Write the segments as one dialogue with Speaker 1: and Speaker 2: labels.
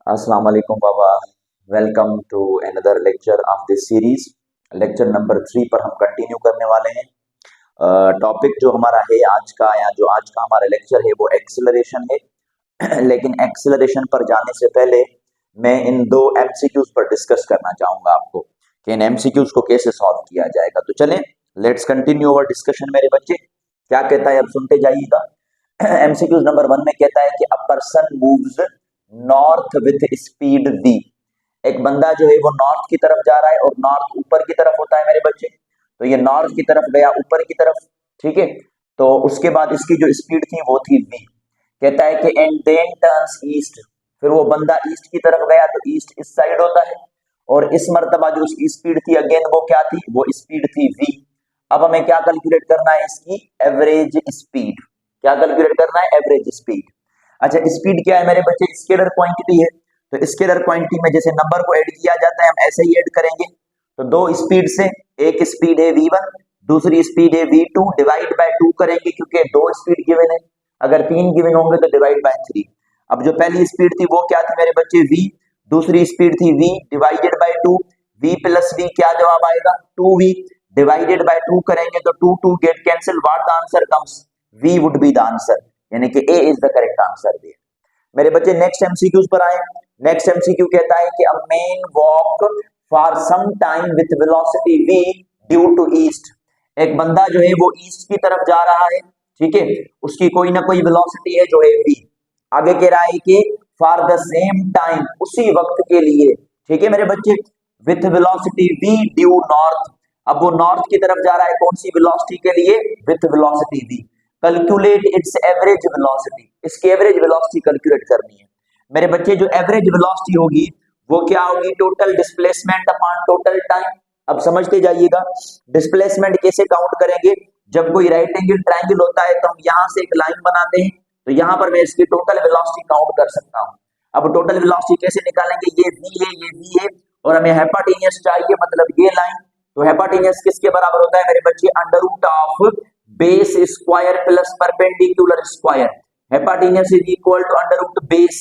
Speaker 1: Assalamu alaikum बाबा। Welcome to another lecture of this series. Lecture number 3 पर हम continue करने वाले हैं। टॉपिक जो हमारा है आज का, या जो आज का हमारा लेक्चर है वो एक्सेलरेशन है। लेकिन एक्सेलरेशन पर जाने से पहले मैं इन दो एमसीक्यूज पर डिस्कस करना चाहूंगा आपको कि इन एमसीक्यूज को कैसे सॉल्व किया जाएगा। तो चलें, लेट्स कंटिन्यू अवर डिस्कशन मेरे बच्चे। क्या कहता है, अब सुनते जाइएगा। एमसीक्यूज नंबर 1 में कहता है कि a person moves north with speed v। एक बंदा जो है वो नॉर्थ की तरफ जा रहा है, और नॉर्थ ऊपर की तरफ होता है मेरे बच्चे। तो ये नॉर्थ की तरफ गया, ऊपर की तरफ, ठीक है। तो उसके बाद इसकी जो स्पीड थी वो थी v। कहता है कि एंड देन टर्न्स ईस्ट। फिर वो बंदा ईस्ट की तरफ गया, तो ईस्ट इस साइड होता है। और इस मर्तबा जो उसकी स्पीड थी, अगेन वो क्या थी, वो स्पीड थी v। अब हमें क्या कैलकुलेट करना है, इसकी एवरेज स्पीड। क्या कैलकुलेट करना है, एवरेज स्पीड। अच्छा, स्पीड क्या है मेरे बच्चे, स्केलर क्वांटिटी है। तो स्केलर क्वांटिटी में जैसे नंबर को ऐड किया जाता है, हम ऐसे ही ऐड करेंगे। तो दो स्पीड से, एक स्पीड है v1, दूसरी स्पीड है v2, डिवाइड बाय 2 करेंगे क्योंकि दो स्पीड गिवन है। अगर 3 गिवन होंगे तो डिवाइड बाय 3। अब जो पहली स्पीड थी वो क्या थी मेरे बच्चे, v। दूसरी स्पीड थी v divided bye 2। v plus v क्या जवाब आएगा, 2v। डिवाइडेड बाय 2 करेंगे तो 2 2 get cancel, what the answer comes, v would be the answer, यानी कि A is the correct answer there. मेरे बच्चे नेक्स्ट एमसीक्यूज पर आए। नेक्स्ट एमसीक्यू कहता है कि a man walk for some time with velocity v due to east. एक बंदा जो है वो ईस्ट की तरफ जा रहा है, ठीक है। उसकी कोई ना कोई वेलोसिटी है जो है v। आगे कह रहा है कि फॉर द सेम टाइम, उसी वक्त के लिए, ठीक है मेरे बच्चे, with velocity v due north. अब वो नॉर्थ की तरफ जा रहा है, कौन सी वेलोसिटी के लिए, with velocity v। Calculate its average velocity, इसकी एवरेज वेलोसिटी कैलकुलेट करनी है मेरे बच्चे। जो एवरेज वेलोसिटी होगी वो क्या होगी, total displacement upon total time. अब समझते जाइएगा, डिस्प्लेसमेंट कैसे काउंट करेंगे। जब कोई राइट एंगल ट्रायंगल होता है तो हम यहां से एक लाइन बनाते हैं, तो यहां पर मैं इसकी टोटल वेलोसिटी काउंट कर सकता हूं। अब टोटल वेलोसिटी कैसे निकालेंगे, ये v है, ये v है, और हमें हाइपोटेन्यूज चाहिए, मतलब ये लाइन। तो हाइपोटेन्यूज किसके बराबर होता है मेरे बच्चे, under root of base square plus perpendicular square. Hypotenuse is equal to under root base,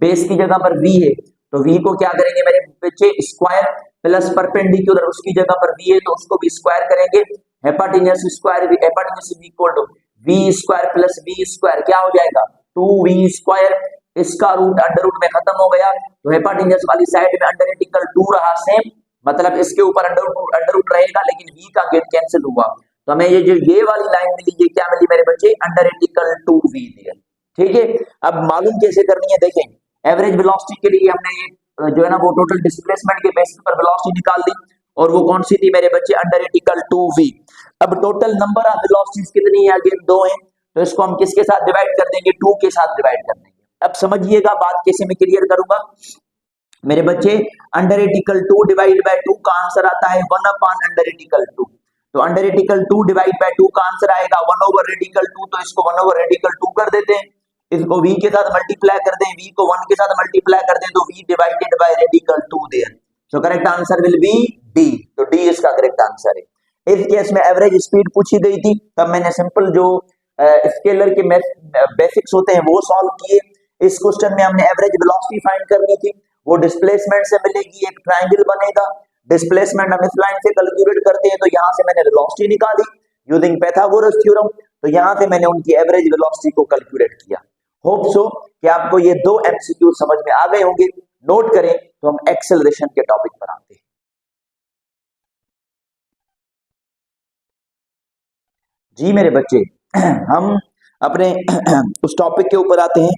Speaker 1: base की जगह पर v है, तो v को क्या करेंगे मेरे बच्चे, स्क्वायर, प्लस परपेंडिकुलर उसकी जगह पर v है तो उसको भी स्क्वायर करेंगे। Hypotenuse square, hypotenuse is equal to v square plus v square, क्या हो जाएगा, 2v स्क्वायर। इसका रूट अंडर रूट में खत्म हो गया, तो हाइपोटेन्यूज वाली साइड में अंडर इंटीग्रल 2 रहा सेम, मतलब इसके ऊपर अंडर रूट रहेगा, लेकिन v का गेट कैंसिल हुआ। तो हमें ये जो ये वाली लाइन मिली, ये क्या मिली मेरे बच्चे, अंडर इंटीग्रल 2v दिया, ठीक है। अब मालूम कैसे करनी है, देखें। एवरेज वेलोसिटी के लिए हमने ये जो है ना वो टोटल डिस्प्लेसमेंट के बेसिस पर वेलोसिटी निकाल ली, और वो कौन सी थी मेरे बच्चे, अंडर इंटीग्रल 2v। अब टोटल नंबर ऑफ वेलोसिटीज कितनी है, अगेन 2 है, तो इसको हम किसके साथ डिवाइड कर देंगे, 2 के साथ डिवाइड कर देंगे। अब समझिएगा बात कैसे मैं क्लियर करूंगा मेरे बच्चे। अंडर इंटीग्रल 2 डिवाइड बाय 2 का आंसर आता है 1 अपॉन अंडर इंटीग्रल 2। तो अंडर इंटीग्रल 2 डिवाइड बाय 2 का आंसर आएगा 1 ओवर रेडिकल 2, तो इसको 1 ओवर रेडिकल 2 कर देते हैं। इसको v के साथ मल्टीप्लाई कर दें, v को 1 के साथ मल्टीप्लाई कर दें, तो v divided by radical 2 there. So correct answer will be d। तो d इसका करेक्ट आंसर है। इस केस में एवरेज स्पीड पूछी गई थी, तब मैंने सिंपल जो स्केलर के बेसिक्स होते हैं वो सॉल्व किए। इस क्वेश्चन में हमने एवरेज वेलोसिटी फाइंड करनी थी, वो डिस्प्लेसमेंट से मिलेगी, एक ट्रायंगल बनेगा। डिस्प्लेसमेंट हम इस लाइन से कैलकुलेट करते हैं, तो यहां से मैंने वेलोसिटी निकाली यूजिंग पाइथागोरस थ्योरम, तो यहां से मैंने उनकी एवरेज वेलोसिटी को कैलकुलेट किया। होप सो कि आपको ये दो एमसीक्यू समझ में आ गए होंगे। नोट करें, तो हम एक्सेलरेशन के टॉपिक पर आते हैं। जी मेरे बच्चे, हम अपने उस टॉपिक के ऊपर आते हैं,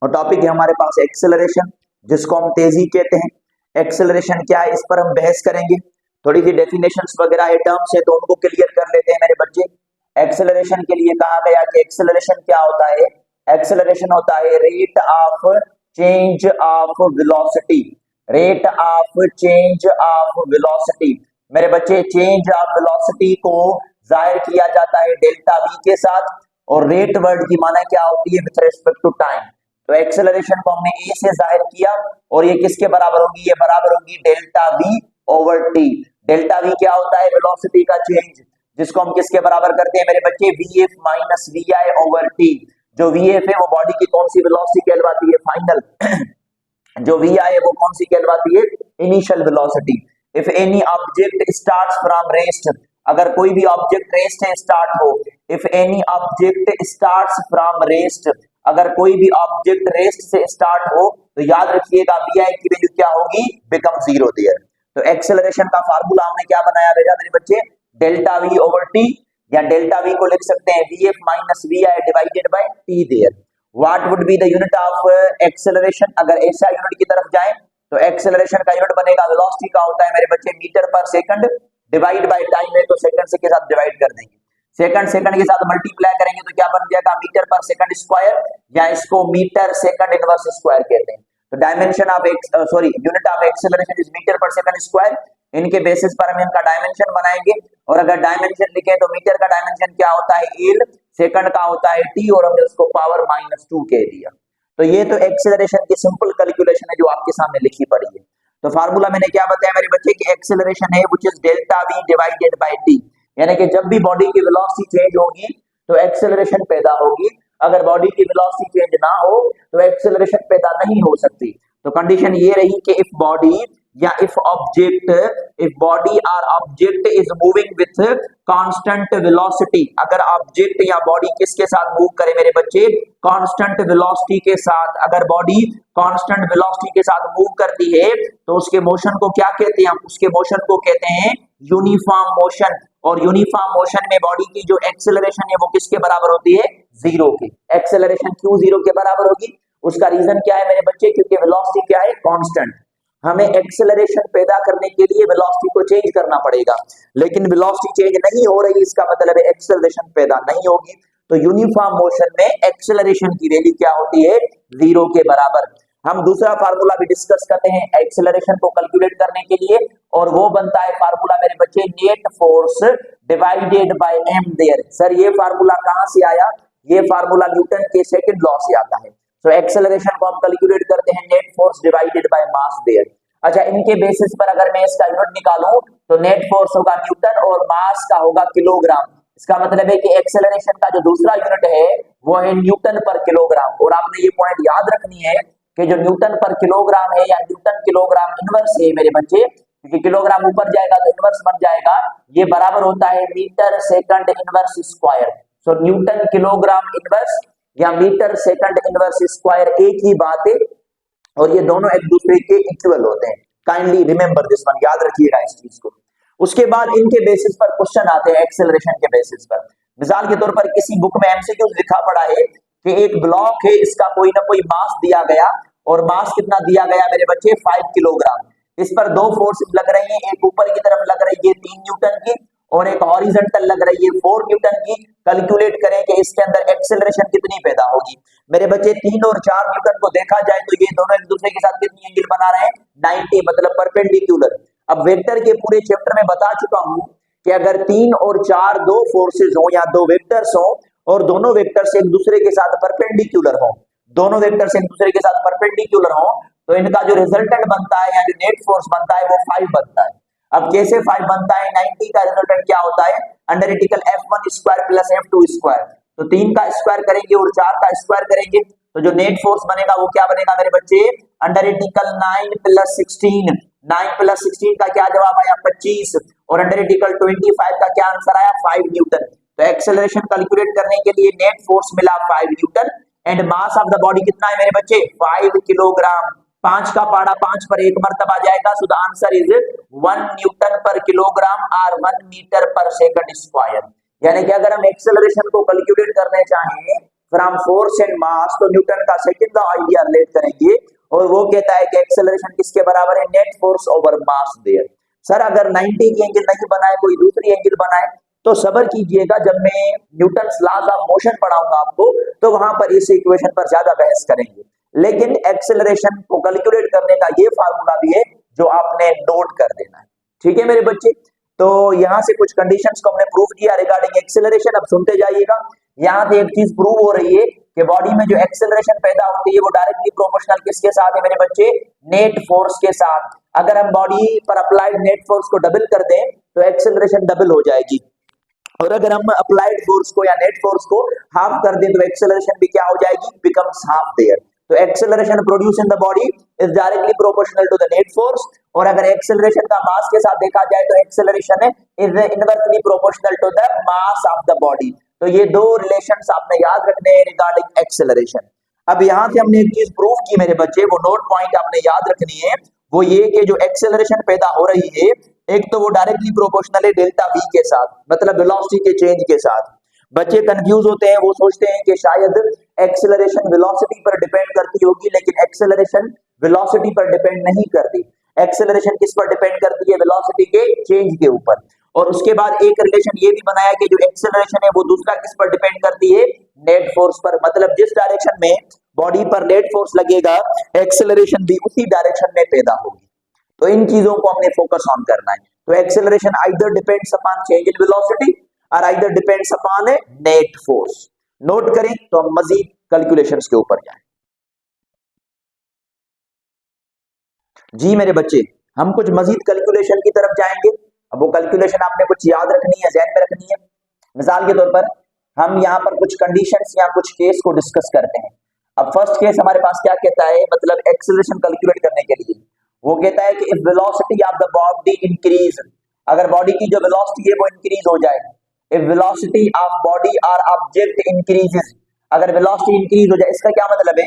Speaker 1: और टॉपिक है हमारे पास एक्सेलरेशन, जिसको हम तेजी कहते हैं। एक्सेलरेशन क्या है, इस पर हम बहस करेंगे। थोड़ी सी डेफिनेशंस वगैरह है, टर्म्स है, तो उनको क्लियर कर लेते हैं मेरे बच्चे। एक्सेलरेशन के लिए कहा गया कि एक्सेलरेशन क्या होता है, एक्सेलरेशन होता है rate of change of velocity, rate of change of velocity. मेरे बच्चे, चेंज ऑफ वेलोसिटी को जाहिर किया जाता है डेल्टा वी के साथ, और रेट वर्ड की माना क्या होती है, विथ रिस्पेक्ट टू टाइम। तो एक्सेलरेशन को हमने ए से जाहिर किया, और ये किसके बराबर होगी, ये बराबर होगी delta V over T. Delta we क्या होता है, वेलोसिटी का चेंज, जिसको हम किसके बराबर करते हैं मेरे बच्चे, V F minus V I over T. जो वी एफ है वो बॉडी की कौन सी वेलोसिटी कहलवाती है, फाइनल जो वी आई है वो कौन सी कहलवाती है, initial velocity. If any object starts from rest, अगर कोई भी ऑब्जेक्ट रेस्ट से स्टार्ट हो, if any object starts from rest, अगर कोई भी ऑब्जेक्ट रेस्ट से स्टार्ट हो तो याद रखिएगा वी आई की वैल्यू क्या होगी, बिकम जीरो देयर। तो एक्सेलरेशन का फार्मूला हमने क्या बनाया बेटा मेरे बच्चे, डेल्टा वी ओवर टी, या डेल्टा वी को लिख सकते हैं V F minus V I divided by T there. What would be the unit of acceleration, अगर ऐसा यूनिट की तरफ जाए तो एक्सेलरेशन का यूनिट बनेगा, वेलोसिटी का होता है मेरे बच्चे metre per second, divide by time है तो सेकंड से के साथ डिवाइड कर देंगे, सेकंड सेकंड के साथ मल्टीप्लाई करेंगे तो क्या बन जाएगा, मीटर पर सेकंड स्क्वायर, या इसको मीटर सेकंड इनवर्स स्क्वायर कहते हैं। तो dimension of unit of acceleration is metre per second square. इनके बेसिस पर हम इनका डायमेंशन बनाएंगे, और अगर डायमेंशन लिखे तो मीटर का डायमेंशन क्या होता है एल, सेकंड का होता है टी, और हमने उसको पावर -2 कह दिया। तो ये तो एक्सेलरेशन की सिंपल कैलकुलेशन है जो आपके सामने लिखी पड़ी है। तो फार्मूला मैंने क्या बताया मेरे बच्चे की, एक्सेलरेशन है which is delta we divided by T, यानी कि जब भी बॉडी की वेलोसिटी चेंज होगी तो एक्सेलरेशन पैदा होगी, अगर बॉडी की वेलोसिटी चेंज ना हो तो एक्सेलरेशन पैदा नहीं हो सकती। तो कंडीशन ये रही कि इफ बॉडी या इफ बॉडी और object is moving with constant velocity, अगर ऑब्जेक्ट या बॉडी किसके साथ मूव करे मेरे बच्चे, कांस्टेंट वेलोसिटी के साथ, अगर बॉडी कांस्टेंट वेलोसिटी के साथ मूव करती है तो उसके मोशन को क्या कहते हैं, उसके मोशन को कहते हैं यूनिफॉर्म मोशन। और यूनिफॉर्म मोशन में बॉडी की जो एक्सेलरेशन है वो किसके बराबर होती है, जीरो की। एक्सेलरेशन क्यों जीरो के बराबर होगी, उसका रीजन क्या है मेरे बच्चे, क्योंकि वेलोसिटी क्या है, कांस्टेंट। हमें एक्सेलरेशन पैदा करने के लिए वेलोसिटी को चेंज करना पड़ेगा, लेकिन वेलोसिटी चेंज नहीं हो रही, इसका मतलब है एक्सेलरेशन पैदा नहीं होगी। तो यूनिफॉर्म मोशन में एक्सेलरेशन की वैल्यू क्या होती है, जीरो के बराबर। हम दूसरा फार्मूला भी डिस्कस करते हैं एक्सेलरेशन को कैलकुलेट करने के लिए, और वो बनता है फार्मूला मेरे बच्चे net force divided by M there. Sir ये फार्मूला कहां से आया, ये फार्मूला न्यूटन के सेकंड लॉ से आता है। तो एक्सेलरेशन को हम कैलकुलेट करते हैं net force divided by mass there. अच्छा, इनके बेसिस पर अगर मैं इसका यूनिट निकालूं तो नेट फोर्स होगा न्यूटन और मास का होगा किलोग्राम। इसका मतलब है कि एक्सेलरेशन का जो दूसरा यूनिट है वो है न्यूटन पर किलोग्राम। और आपने ये पॉइंट याद रखनी है कि जो न्यूटन पर किलोग्राम है या न्यूटन किलोग्राम इनवर्स है मेरे बच्चे, क्योंकि किलोग्राम ऊपर जाएगा तो इनवर्स बन जाएगा, ये बराबर होता है मीटर सेकंड इनवर्स स्क्वायर। सो न्यूटन किलोग्राम इनवर्स या मीटर सेकंड इनवर्स स्क्वायर एक ही बात है, और ये दोनों एक दूसरे के इक्वल होते हैं। काइंडली रिमेंबर दिस वन, याद रखिएगा इस चीज को। उसके बाद इनके बेसिस पर क्वेश्चन आते हैं एक्सेलरेशन के बेसिस पर। मिसाल के तौर पर किसी बुक में एमसीक्यू लिखा पड़ा है कि एक ब्लॉक है, इसका कोई ना कोई मास दिया गया, और मास कितना दिया गया मेरे बच्चे, 5 किलोग्राम। इस पर दो फोर्स लग रही है, एक ऊपर की तरफ लग रही है 3 न्यूटन की, और एक हॉरिजॉन्टल लग रही है 4 न्यूटन की। कैलकुलेट करें कि इसके अंदर एक्सेलरेशन कितनी पैदा होगी। मेरे बच्चे 3 और 4 न्यूटन को देखा जाए तो ये दोनों एक दूसरे के साथ कितनी एंगल बना रहे हैं, 90, मतलब परपेंडिकुलर। अब वेक्टर के पूरे चैप्टर में बता चुका हूं कि अगर 3 और 4 दो फोर्सेज हो या दो वेक्टर्स हो, और दोनों वेक्टर्स एक दूसरे के साथ परपेंडिकुलर हो, दोनों वेक्टर्स एक दूसरे के साथ परपेंडिकुलर हो, तो इनका जो रिजल्टेंट बनता है या जो नेट फोर्स बनता है वो 5 बनता है। अब कैसे 5 बनता है, 90 का रिजल्टेंट क्या होता है, अंडरइटिकल f1 square plus f2 square. तो 3 का स्क्वायर करेंगे और 4 का स्क्वायर करेंगे तो जो नेट फोर्स बनेगा वो क्या बनेगा मेरे बच्चे, अंडरइटिकल 9 प्लस 16। 9 प्लस 16 का क्या जवाब आया, 25, और अंडरइटिकल 25 का क्या आंसर आया, 5 न्यूटन। तो एक्सेलरेशन कैलकुलेट करने के लिए नेट फोर्स मिला 5 Newton, and mass of the body कितना है मेरे बच्चे, 5 किलोग्राम। 5 का पारा 5 पर एक मर्तबा जाएगा, so the answer is 1 Newton पर किलोग्राम और 1 मीटर पर सेकंड स्क्वायर। यानी कि अगर हम एक्सेलरेशन को कैलकुलेट करने चाहें फ्रॉम फोर्स एंड मास तो न्यूटन का सेकंड लॉ आइडिया रिलेट करेंगे, और वो कहता है कि एक्सेलरेशन किसके बराबर है, net force over mass there. Sir अगर 90 की एंगल नहीं बनाए, कोई दूसरी एंगल बनाए, तो सब्र कीजिएगा, जब मैं न्यूटन्स लॉज ऑफ मोशन पढ़ाऊंगा आपको तो वहां पर इस इक्वेशन पर ज्यादा बहस करेंगे। लेकिन एक्सेलरेशन को कैलकुलेट करने का ये फार्मूला भी है जो आपने नोट कर देना है, ठीक है मेरे बच्चे। तो यहाँ से कुछ कंडीशंस को हमने प्रूव किया रिगार्डिंग एक्सेलरेशन। अब सुनते जाइएगा, यहाँ से एक चीज प्रूव हो रही है कि बॉडी में जो एक्सेलरेशन पैदा होती है वो डायरेक्टली प्रोपोर्शनल किसके साथ है मेरे बच्चे, नेट फोर्स के साथ। अगर हम बॉडी पर अप्लाइड नेट फोर्स को डबल कर दें तो एक्सेलरेशन डबल हो जाएगी, और अगर हम अप्लाइड फोर्स को या नेट फोर्स को हाफ कर दें तो एक्सेलरेशन भी क्या हो जाएगी, बिकम्स हाफ देयर। तो acceleration produce in the body is directly proportional to the net force, और अगर एक्सेलरेशन का मास के साथ देखा जाए तो acceleration is inversely proportional to the mass of the body. तो ये दो रिलेशंस आपने याद रखने हैं रिगार्डिंग एक्सेलरेशन। अब यहां से हमने एक चीज प्रूव की मेरे बच्चे, वो नोट पॉइंट आपने याद रखनी है, वो ये कि जो एक्सेलरेशन पैदा हो रही है एक तो वो डायरेक्टली प्रोपोर्शनल है डेल्टा वी के साथ, मतलब वेलोसिटी के चेंज के साथ। बच्चे कंफ्यूज होते हैं, वो सोचते हैं कि शायद एक्सेलरेशन वेलोसिटी पर डिपेंड करती होगी, लेकिन एक्सेलरेशन वेलोसिटी पर डिपेंड नहीं करती। एक्सेलरेशन किस पर डिपेंड करती है? वेलोसिटी के चेंज के ऊपर। और उसके बाद एक रिलेशन ये भी बनाया कि जो एक्सेलरेशन है वो दूसरा किस पर डिपेंड करती है? नेट फोर्स पर। मतलब जिस डायरेक्शन में बॉडी पर नेट फोर्स लगेगा एक्सेलरेशन भी उसी डायरेक्शन में पैदा होगी। तो इन चीजों को हमने फोकस ऑन करना है। तो acceleration either depends upon change in velocity और आइदर डिपेंड्स अपॉन ए नेट फोर्स। नोट करें तो हम मजीद कैलकुलेशंस के ऊपर जाएं। जी मेरे बच्चे, हम कुछ मजीद कैलकुलेशन की तरफ जाएंगे। अब वो कैलकुलेशन आपने कुछ याद रखनी है, ज़हन में रखनी है। मिसाल के तौर पर हम यहाँ पर कुछ कंडीशंस या कुछ केस को डिस्कस करते हैं। अब फर्स्ट केस हमारे पास क्या कहता है, मतलब एक्सेलरेशन कैलकुलेट करने के लिए वो कहता है कि if velocity of the body increase, अगर बॉडी की जो वेलोसिटी है वो इंक्रीज हो जाए, इफ वेलोसिटी ऑफ बॉडी और ऑब्जेक्ट इंक्रीजेस, अगर वेलोसिटी इंक्रीज हो जाए, इसका क्या मतलब है?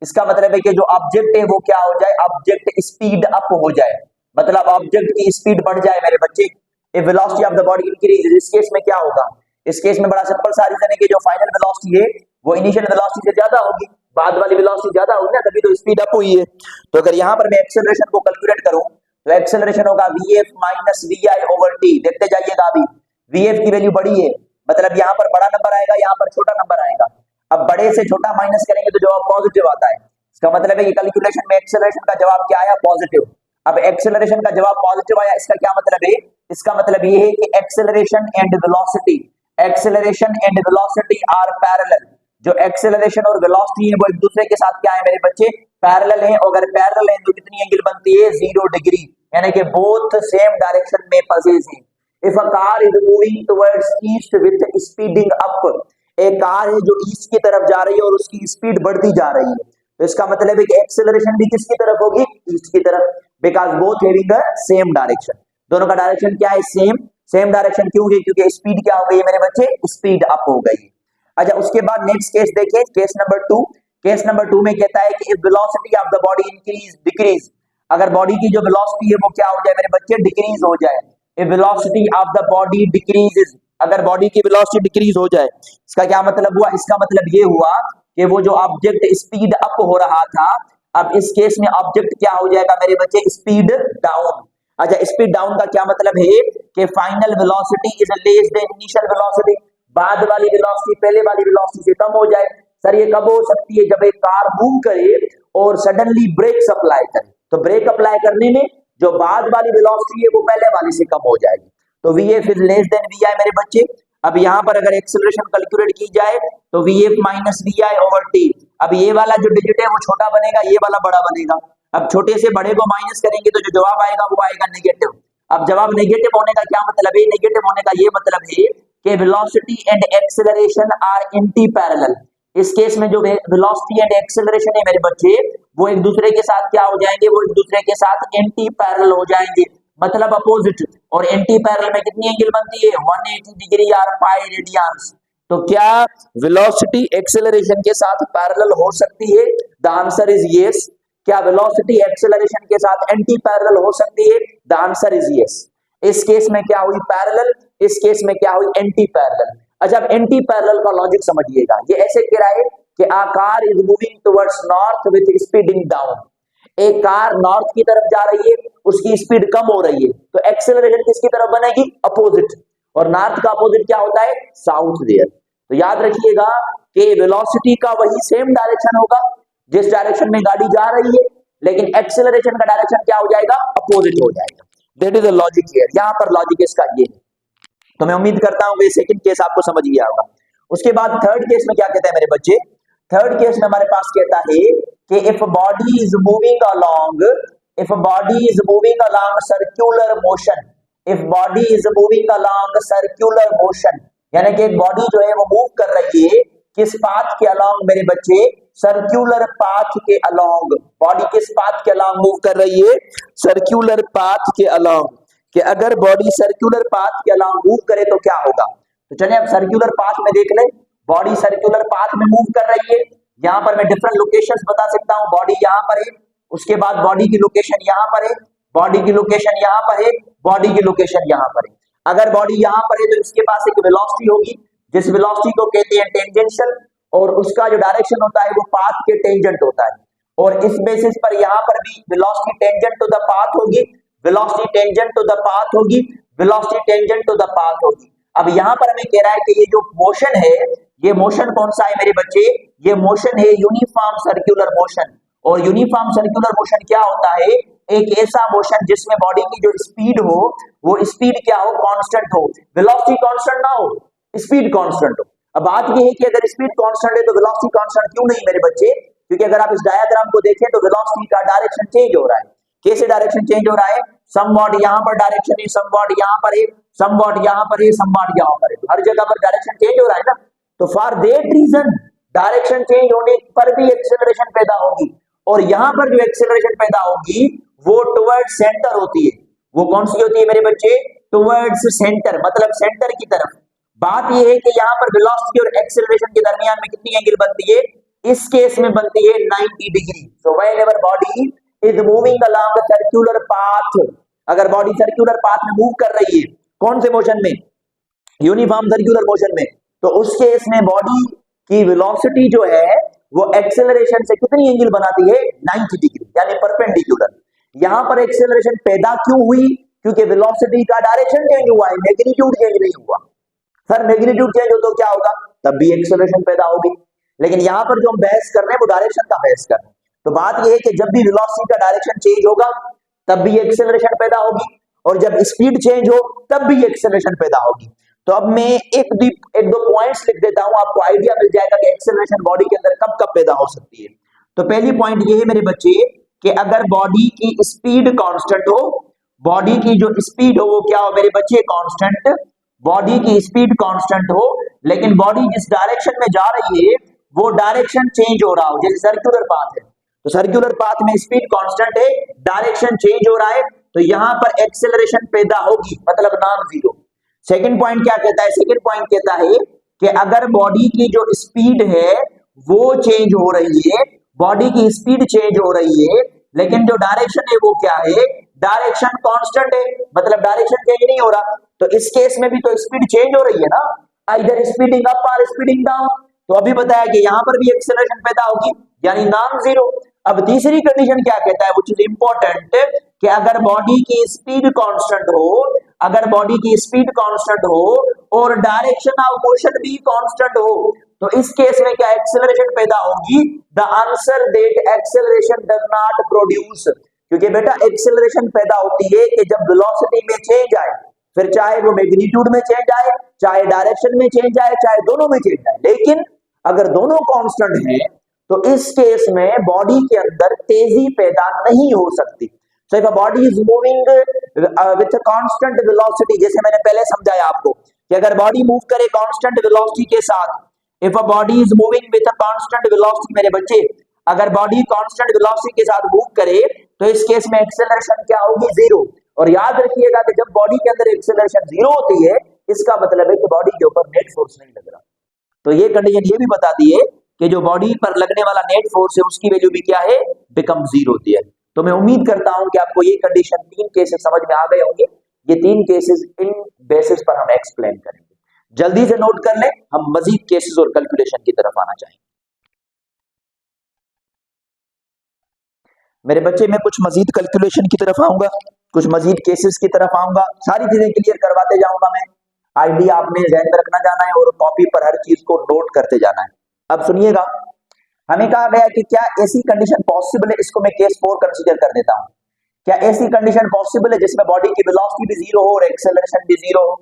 Speaker 1: इसका मतलब है कि जो ऑब्जेक्ट है वो क्या हो जाए, ऑब्जेक्ट स्पीड अप हो जाए, मतलब ऑब्जेक्ट की स्पीड बढ़ जाए मेरे बच्चे। If velocity of the body increase, इस केस में क्या होगा? इस केस में बड़ा सिंपल सा रीजन है कि जो फाइनल वेलोसिटी है वो इनिशियल वेलोसिटी से ज्यादा होगी, बाद वाली वेलोसिटी ज्यादा होगी ना, तभी तो स्पीड अप हुई है। तो अगर यहाँ पर मैं एक्सेलरेशन को कैलकुलेट करूं तो एक्सेलरेशन होगा vf minus vi over t। देखते जाइएगा, अभी vf की वैल्यू बड़ी है, मतलब यहाँ पर बड़ा नंबर आएगा, यहाँ पर छोटा नंबर आएगा। अब बड़े से छोटा माइनस करेंगे तो जवाब पॉजिटिव आता है। इसका मतलब है कि कैलकुलेशन में एक्सेलरेशन का जवाब क्या आया? पॉजिटिव। अब एक्सेलरेशन का जवाब पॉजिटिव आया, इसका क्या मतलब है? इसका मतलब ये है कि acceleration and velocity are parallel. जो एक्सेलरेशन और वेलोसिटी है वो एक दूसरे के साथ क्या है मेरे बच्चे? पैरेलल है। अगर पैरेलल है तो कितनी एंगल बनती है? 0 डिग्री, यानी कि बोथ सेम डायरेक्शन में पॉजिटिव है। If a car is moving towards east with speeding up, एक कार है जो ईस्ट की तरफ जा रही है और उसकी स्पीड बढ़ती जा रही है, तो इसका मतलब है कि एक्सेलरेशन भी किसकी तरफ होगी? ईस्ट की तरफ, because both having the same direction. दोनों का डायरेक्शन क्या है? Same direction. क्यों है? क्योंकि स्पीड क्या हो गई है मेरे बच्चे? स्पीड अप हो गई। अच्छा, उसके बाद नेक्स्ट केस देखिए, केस नंबर 2। केस नंबर 2 में कहता है कि if velocity of the body decrease, अगर बॉडी की जो वेलोसिटी है वो क्या हो जाए मेरे बच्चे? डिक्रीज हो जाए। If velocity of the body decreases, अगर बॉडी की वेलोसिटी डिक्रीज हो जाए, इसका क्या मतलब हुआ? इसका मतलब ये हुआ कि वो जो ऑब्जेक्ट स्पीड अप हो रहा था, अब इस केस में ऑब्जेक्ट क्या हो जाएगा मेरे बच्चे? Speed down. अच्छा, स्पीड डाउन का क्या मतलब है? कि final velocity is less than initial velocity, बाद वाली वेलोसिटी पहले वाली वेलोसिटी से कम हो जाए। सर ये कब हो सकती है? जब एक कार मूव करे और सडनली ब्रेक अप्लाई करे, तो ब्रेक अप्लाई करने में जो बाद वाली वेलोसिटी है वो पहले वाली से कम हो जाएगी। तो vf is less than vi मेरे बच्चे। अब यहाँ पर अगर एक्सेलरेशन कैलकुलेट की जाए तो vf minus vi over t, अब ये वाला जो डिजिट है वो छोटा बनेगा, ये वाला बड़ा बनेगा। अब छोटे से बड़े को माइनस करेंगे तो जो जवाब आएगा वो आएगा नेगेटिव। अब जवाब नेगेटिव होने का क्या मतलब है? नेगेटिव होने का ये मतलब है कि velocity and acceleration are anti parallel. इस केस में जो वेलोसिटी एंड एक्सेलरेशन है मेरे बच्चे वो एक दूसरे के साथ क्या हो जाएंगे? वो एक दूसरे के साथ एंटी पैरेलल हो जाएंगे, मतलब अपोजिट। और एंटी पैरेलल में कितनी एंगल बनती है? 180 डिग्री और 5 रेडियंस। तो क्या वेलोसिटी एक्सेलरेशन के साथ पैरेलल हो सकती है? The answer is yes. क्या वेलोसिटी एक्सेलरेशन के साथ एंटी पैरेलल हो सकती है? The answer is yes. इस केस में क्या हुई? पैरेलल, इस केस में क्या हुई? Anti parallel. अच्छा, अब एंटी पैरेलल का लॉजिक समझिएगा। ये ऐसे कह रहा है कि a car is moving towards north with speeding down. एक कार नॉर्थ की तरफ जा रही है, उसकी स्पीड कम हो रही है, तो एक्सेलरेशन किसकी तरफ बनेगी? अपोजिट। और नॉर्थ का अपोजिट क्या होता है? South there. तो याद रखिएगा कि वेलोसिटी का वही सेम डायरेक्शन होगा जिस डायरेक्शन में गाड़ी जा रही है, लेकिन एक्सेलरेशन का डायरेक्शन क्या हो जाएगा? अपोजिट हो जाएगा। That is the logic here. यहां पर लॉजिक इसका ये है। तो मैं उम्मीद करता हूं कि सेकंड केस आपको समझ गया होगा। उसके बाद थर्ड केस में क्या कहता है मेरे बच्चे? थर्ड केस में हमारे पास कहता है कि if body is moving along circular motion, if body is moving along circular motion, यानी कि एक बॉडी जो है वो मूव कर रही है किस पाथ के अलोंग मेरे बच्चे? सर्क्यूलर पाथ के अलोंग, बॉडी किस पाथ के अलोंग मूव कर रही है, सर्क्यूलर पाथ के अलोंग, कि अगर बॉडी सर्क्यूलर पाथ के अलोंग मूव करे तो क्या होगा। तो चलिए अब सर्क्यूलर पाथ में देख ले, बॉडी सर्क्यूलर पाथ में मूव कर रही है, यहाँ पर मैं डिफरेंट लोकेशंस बता सकता हूँ, बॉडी यहाँ पर है, उसके बाद बॉडी की लोकेशन यहाँ पर है, बॉडी की लोकेशन यहाँ पर है, बॉडी की लोकेशन यहाँ पर है। अगर बॉडी यहाँ पर है तो इसके पास एक वेलोसिटी होगी, जिस वेलोसिटी को कहते हैं टेंजेंशियल, और उसका जो डायरेक्शन होता है वो पाथ के टेंजेंट होता है, और इस बेसिस पर यहाँ पर भी velocity tangent to the path होगी, velocity tangent to the path होगी, velocity tangent to the path होगी। अब यहाँ पर हमें कह रहा है कि ये जो मोशन है, ये मोशन कौन सा है मेरे बच्चे, ये मोशन है यूनिफॉर्म सर्क्यूलर मोशन। और यूनिफॉर्म सर्क्यूलर मोशन क्या होता है, एक ऐसा मोशन जिसमें बॉडी की जो स्पीड हो वो स्पीड क्या हो, कांस्टेंट हो, वेलोसिटी कांस्टेंट ना हो, स्पीड कांस्टेंट हो। अब बात ये है कि अगर स्पीड कांस्टेंट है तो वेलोसिटी कांस्टेंट क्यों नहीं मेरे बच्चे, क्योंकि अगर आप इस डायग्राम को देखें तो वेलोसिटी का डायरेक्शन चेंज हो रहा है। कैसे डायरेक्शन चेंज हो रहा है, समवॉट यहाँ पर डायरेक्शन है, समवॉट यहाँ पर है, समवॉट यहाँ पर है, समवॉट यहाँ पर है, तो हर जगह पर डायरेक्शन चेंज हो रहा है ना। तो for that reason direction change होने पर भी एक्सेलरेशन पैदा होगी, और यहाँ पर जो एक्सेलरेशन पैदा होगी वो टुवर्ड्स सेंटर होती है। वो कौन सी होती है मेरे बच्चे, टुवर्ड्स सेंटर, मतलब सेंटर की तरफ। बात यह है कि यहाँ पर वेलोसिटी और एक्सेलरेशन के दरमियान में कितनी एंगल बनती है, इस केस में बनती है 90 degree. So whenever body is moving along circular path, अगर बॉडी सर्कुलर पाथ में मूव कर रही है, कौन से मोशन में, यूनिफॉर्म सर्कुलर मोशन में, तो उस केस में बॉडी की वेलोसिटी जो है वो एक्सेलरेशन से कितनी एंगल बनाती है, 90 डिग्री, यानी परपेंडिकुलर। यहां पर एक्सेलरेशन पैदा क्यों हुई, क्योंकि वेलोसिटी का डायरेक्शन चेंज हुआ है, मैग्नीट्यूड चेंज नहीं हुआ। सर मैग्नीट्यूड चेंज हो तो क्या होगा, तब भी एक्सेलरेशन पैदा होगी, लेकिन यहां पर जो हम बहस कर रहे हैं वो डायरेक्शन का बहस कर रहे हैं। तो बात यह है कि जब भी वेलोसिटी का डायरेक्शन चेंज होगा तब भी एक्सेलरेशन पैदा होगी, और जब स्पीड चेंज हो तब भी एक्सेलरेशन पैदा होगी। तो अब मैं एक दो पॉइंट्स लिख देता हूं, आपको आइडिया मिल जाएगा कि एक्सेलरेशन बॉडी के अंदर कब कब पैदा हो सकती है। तो पहली पॉइंट ये है मेरे बच्चे कि अगर बॉडी की स्पीड कांस्टेंट हो, बॉडी की जो स्पीड हो वो क्या हो मेरे बच्चे, कांस्टेंट, बॉडी की स्पीड कांस्टेंट हो, लेकिन बॉडी जिस डायरेक्शन में जा रही है वो डायरेक्शन चेंज हो रहा हो, जैसे सर्कुलर पाथ है, तो सर्कुलर पाथ में स्पीड कांस्टेंट है, डायरेक्शन चेंज हो रहा है, तो यहां पर एक्सेलरेशन पैदा होगी, मतलब नॉन जीरो। सेकंड पॉइंट क्या कहता है, सेकंड पॉइंट कहता है कि अगर बॉडी की जो स्पीड है वो चेंज हो रही है, बॉडी की स्पीड चेंज हो रही है, लेकिन जो डायरेक्शन है वो क्या है, डायरेक्शन कांस्टेंट है, मतलब डायरेक्शन चेंज नहीं हो रहा, तो इस केस में भी तो स्पीड चेंज हो रही है ना, आइदर स्पीडिंग अप और स्पीडिंग डाउन। तो अभी बताया कि यहां पर भी एक्सेलरेशन पैदा होगी, यानी नॉन जीरो। अब तीसरी कंडीशन क्या कहता है, व्हिच इज इंपॉर्टेंट, कि अगर बॉडी की स्पीड कांस्टेंट हो, अगर बॉडी की स्पीड कांस्टेंट हो और डायरेक्शन ऑफ मोशन भी कांस्टेंट हो, तो इस केस में क्या एक्सेलरेशन पैदा होगी, the answer that acceleration does not produce, क्योंकि बेटा एक्सेलरेशन पैदा होती है कि जब वेलोसिटी में चेंज आए, फिर चाहे वो मैग्नीट्यूड में चेंज आए, चाहे डायरेक्शन में चेंज आए, चाहे दोनों में चेंज आए, लेकिन अगर दोनों कांस्टेंट हैं तो इस केस में बॉडी के अंदर तेजी पैदा नहीं हो सकती। So if a body is moving with a constant velocity, जैसे मैंने पहले समझाया आपको कि अगर बॉडी मूव करे कांस्टेंट वेलोसिटी के साथ, if a body is moving with a constant velocity, मेरे बच्चे अगर बॉडी कांस्टेंट वेलोसिटी के साथ मूव करे तो इस केस में एक्सेलरेशन क्या होगी, जीरो। और याद रखिएगा कि जब बॉडी के अंदर एक्सेलरेशन जीरो होती है, इसका मतलब है कि बॉडी के ऊपर नेट फोर्स नहीं लग रहा। तो ये कंडीशन ये भी बताती है कि जो बॉडी पर लगने वाला नेट फोर्स है उसकी वैल्यू भी क्या है, बिकम जीरो होती है। तो मैं उम्मीद करता हूं कि आपको ये कंडीशन, तीन केसेस समझ में आ गए होंगे। ये तीन केसेस इन बेसिस पर हम एक्सप्लेन करेंगे। जल्दी से नोट कर लें, हम मजीद केसेस और कैलकुलेशन की तरफ आना चाहेंगे। मेरे बच्चे मैं कुछ मजीद कैलकुलेशन की तरफ आऊंगा, कुछ मजीद केसेस की तरफ आऊंगा, सारी चीजें क्लियर करवाते जाऊंगा मैं। आइडिया आपने ध्यान में रखना जाना है और कॉपी पर हर चीज को नोट करते जाना है। अब सुनिएगा, हमें कहा गया कि क्या ऐसी कंडीशन पॉसिबल है, इसको मैं केस 4 कंसीडर कर देता हूं। क्या ऐसी कंडीशन पॉसिबल है जिसमें बॉडी की वेलोसिटी भी जीरो हो और एक्सेलरेशन भी जीरो हो?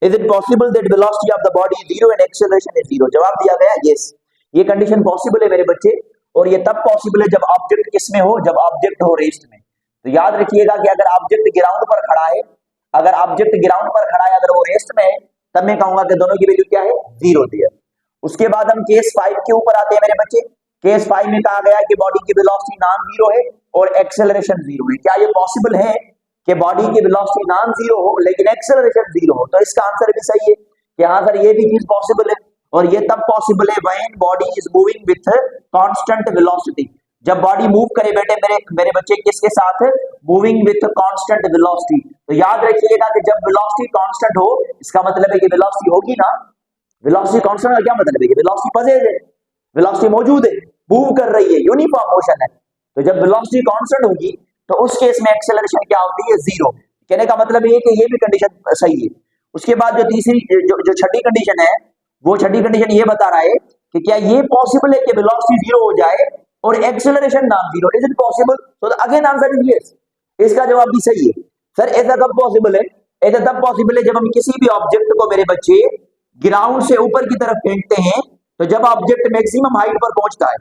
Speaker 1: Is it possible that velocity of the body is zero and acceleration is zero? जवाब दिया गया यस, ये कंडीशन पॉसिबल है मेरे बच्चे, और ये तब पॉसिबल है जब ऑब्जेक्ट किसमें हो, जब ऑब्जेक्ट हो रेस्ट में। तो याद रखिएगा कि अगर ऑब्जेक्ट ग्राउंड पर खड़ा है, अगर ऑब्जेक्ट ग्राउंड पर खड़ा है, अगर वो रेस्ट में है, तब मैं कहूंगा कि दोनों की वैल्यू क्या है, जीरो होती है। उसके बाद हम केस 5 के ऊपर आते हैं मेरे बच्चे। केस 5 में कहा गया कि बॉडी की वेलोसिटी नॉन जीरो है और एक्सेलरेशन जीरो है। क्या ये पॉसिबल है कि बॉडी की वेलोसिटी नॉन जीरो हो लेकिन एक्सेलरेशन जीरो हो? तो इसका आंसर भी सही है कि हाँ सर ये भी चीज पॉसिबल है, और ये तब पॉसिबल है when body is moving with constant velocity. जब बॉडी मूव करे बेटे मेरे बच्चे किसके साथ? Moving with constant velocity. तो याद रखिएगा कि जब वेलोसिटी कांस्टेंट हो इसका मतलब है कि वेलोसिटी होगी ना, वेलोसिटी कांस्टेंट का क्या मतलब है कि वेलोसिटी पॉजिटिव है, वेलोसिटी मौजूद है, मूव कर रही है, यूनिफॉर्म मोशन है। तो जब वेलोसिटी कांस्टेंट होगी तो उस केस में एक्सेलरेशन क्या होती है? जीरो। कहने का मतलब ये कि ये भी कंडीशन सही है। उसके बाद जो तीसरी जो छठी कंडीशन है, वो छठी कंडीशन ये बता रहा है कि क्या ये पॉसिबल है कि वेलोसिटी जीरो हो जाए और acceleration non zero? Is it possible? तो अगेन आंसर इज यस। इसका जवाब भी सही है। सर ऐसा कब पॉसिबल है? ऐसा तब पॉसिबल है जब हम किसी भी ऑब्जेक्ट को मेरे बच्चे ग्राउंड से ऊपर की तरफ फेंकते हैं, तो जब ऑब्जेक्ट मैक्सिमम हाइट पर पहुंचता है,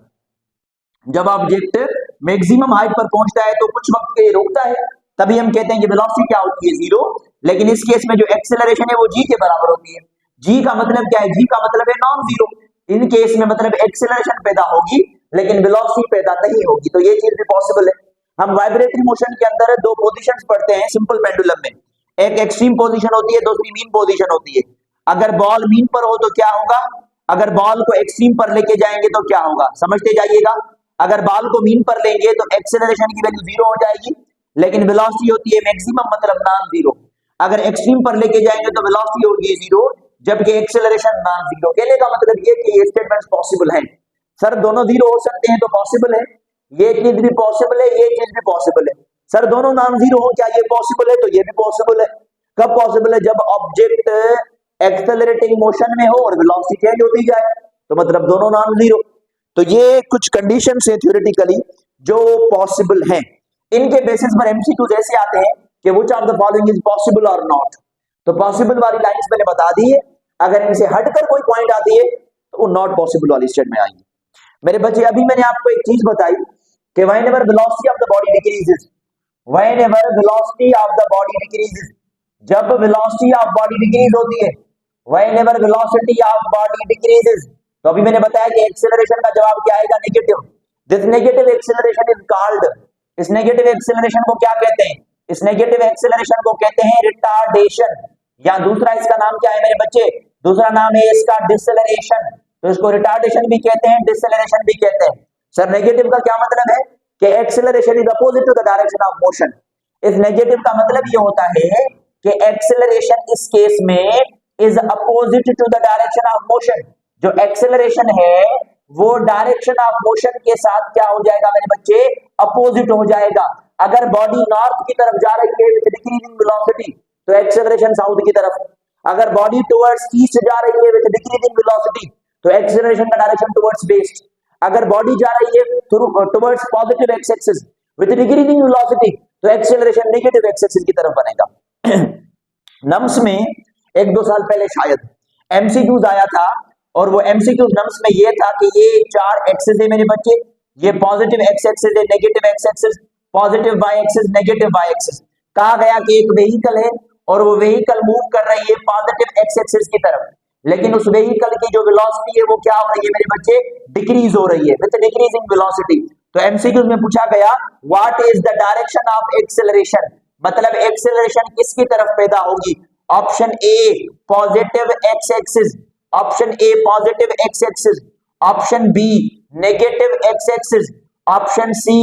Speaker 1: जब ऑब्जेक्ट मैक्सिमम हाइट पर पहुंचता है तो कुछ वक्त के लिए रुकता है, तभी हम कहते हैं कि वेलोसिटी क्या होती है? जीरो। लेकिन इस केस में जो एक्सेलरेशन है वो जी के बराबर होती है। जी का मतलब क्या है? जी का मतलब है नॉन जीरो। इन केस में मतलब एक्सेलरेशन पैदा होगी लेकिन वेलोसिटी पैदा नहीं होगी। तो ये चीज भी पॉसिबल है। हम वाइब्रेटरी मोशन के अंदर दो पोजीशंस पढ़ते हैं सिंपल पेंडुलम में। एक एक्सट्रीम पोजीशन होती है, दूसरी मीन पोजीशन होती है। अगर बॉल मीन पर हो तो क्या होगा? अगर बॉल को एक्सट्रीम पर लेके जाएंगे तो क्या होगा? समझते जाइएगा। अगर बॉल को मीन पर लेंगे तो एक्सेलरेशन की वैल्यू जीरो हो जाएगी, लेकिन वेलोसिटी होती है मैक्सिमम मतलब नॉन जीरो। अगर एक्सट्रीम पर लेके जाएंगे तो वेलोसिटी होगी जीरो, जबकि एक्सेलरेशन नॉन जीरो। कहने का मतलब ये कि ये स्टेटमेंट्स पॉसिबल है। सर दोनों जीरो हो सकते हैं तो पॉसिबल है, ये चीज भी पॉसिबल है, ये चीज भी पॉसिबल है। सर दोनों नॉन जीरो हो, क्या ये पॉसिबल है? तो ये भी पॉसिबल है। कब पॉसिबल है? जब ऑब्जेक्ट एक्सेलरेटिंग मोशन में हो और वेलोसिटी चेंज होती जाए, तो मतलब दोनों नॉन जीरो। तो ये कुछ कंडीशंस है थ्योरेटिकली जो पॉसिबल हैं। इनके बेसिस पर एमसीक्यूज ऐसे आते हैं कि which of the following is possible और नॉट। तो पॉसिबल वाली लाइंस मैंने बता दी है, अगर इनसे हटकर कोई पॉइंट आती है तो वो नॉट पॉसिबल वाली स्टेट में आएंगे। मेरे बच्चे अभी मैंने आपको एक चीज बताई कि whenever velocity of the body decreases, whenever velocity of the body decreases, जब वेलोसिटी ऑफ बॉडी डिक्रीज होती है, whenever velocity of body decreases, तो अभी मैंने बताया कि एक्सेलरेशन का जवाब क्या आएगा? Negative. This negative acceleration is called, इस नेगेटिव एक्सेलरेशन को क्या कहते हैं? इस नेगेटिव एक्सेलरेशन को कहते हैं रिटार्डेशन, या दूसरा इसका नाम क्या है मेरे बच्चे? दूसरा नाम है इसका डिसेलरेशन। तो इसको रिटार्डेशन भी कहते हैं, डिसेलरेशन भी कहते हैं। सर नेगेटिव का क्या मतलब है? कि acceleration is opposite to the direction of motion. इस नेगेटिव का मतलब ये होता है कि एक्सेलरेशन इस केस में is opposite to the direction of motion. जो एक्सेलरेशन है वो डायरेक्शन ऑफ मोशन के साथ क्या हो जाएगा मेरे बच्चे? अपोजिट हो जाएगा। अगर बॉडी नॉर्थ की तरफ जा रही है विद डिक्रीजिंग वेलोसिटी तो एक्सेलरेशन साउथ की तरफ, अगर बॉडी टुवर्ड्स ईस्ट जा रही है विद डिक्रीजिंग वेलोसिटी तो एक्सेलरेशन का डायरेक्शन टुवर्ड्स वेस्ट। अगर बॉडी जा रही है towards positive X axis with decreasing velocity तो एक्सेलरेशन नेगेटिव एक्स एक्सिस की तरफ बनेगा। नम्स में एक दो साल पहले शायद एमसीक्यूज आया था, और वो एमसीक्यूज नम्स में ये था कि ये चार एक्सिस है मेरे बच्चे, ये पॉजिटिव एक्स एक्सिस है, negative X axis, positive Y axis, negative Y axis. कहा गया कि एक व्हीकल है और वो व्हीकल मूव कर रही है पॉजिटिव एक्स एक्सिस की तरफ, लेकिन उस व्हीकल की जो वेलोसिटी है वो क्या हो रही है मेरे बच्चे? डिक्रीज हो रही है विद डिक्रीजिंग वेलोसिटी। तो एमसीक्यूज में पूछा गया what is the direction of acceleration, मतलब एक्सेलरेशन किसकी तरफ पैदा होगी? Option A positive X axis, option A positive X axis, option B negative X axis, option C